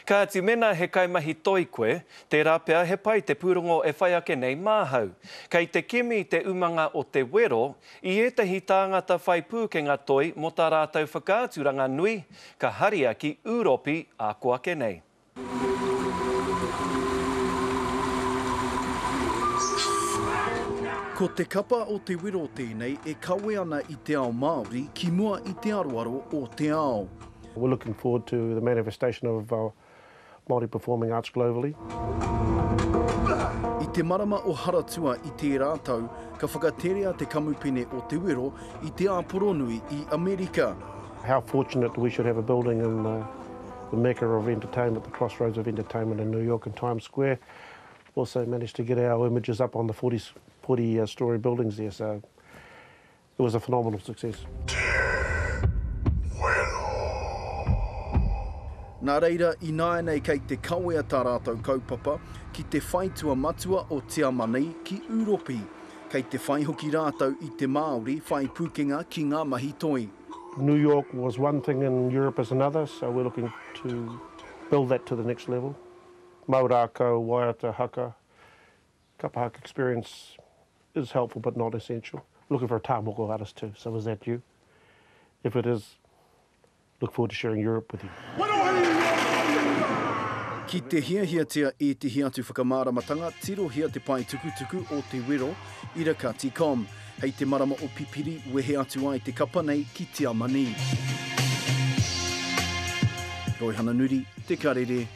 Ka ati mena he kaimahi toi koe, te rāpea he pai te pūrongo e whai ake nei māhau. Kei te kimi te umanga o te wero, i etahi tāngata whai pūkenga toi mo tā rātau whakaaturanga nui, ka haria ki Ūropi a koake nei. Ko te kapa o te wero tēnei e kawe ana i te ao Māori ki mua i te aroaro o te ao. We're looking forward to the manifestation of Māori performing arts globally. I te marama o haratua i te rātau, ka whakaterea te kamupene o te wero i te āporonui i Amerika. How fortunate we should have a building in the mecca of entertainment, the crossroads of entertainment in New York and Times Square. Also managed to get our images up on the 40-story buildings there, so it was a phenomenal success. Nā reira, i nāe nei kei te kawea tā rātau kaupapa ki te whaitua matua o Te Amanei ki Ūropi. Kei te whai hoki rātau i te Māori whai pūkenga ki ngā mahi toi. New York was one thing and Europe is another, so we're looking to build that to the next level. Maurako, Waiata, Haka, Kapa Haka experience is helpful but not essential. Looking for a tāmoko artist too, so is that you? If it is, look forward to sharing Europe with you. Ki te hiahiatia e te hiatu whakamāramatanga, tiro hia te pai tukutuku o te wero, iraka tikom. Hei te marama o pipiri, wehe atu ai te kapa nei ki Te Amanei. Roihana Nuri, Te Karere.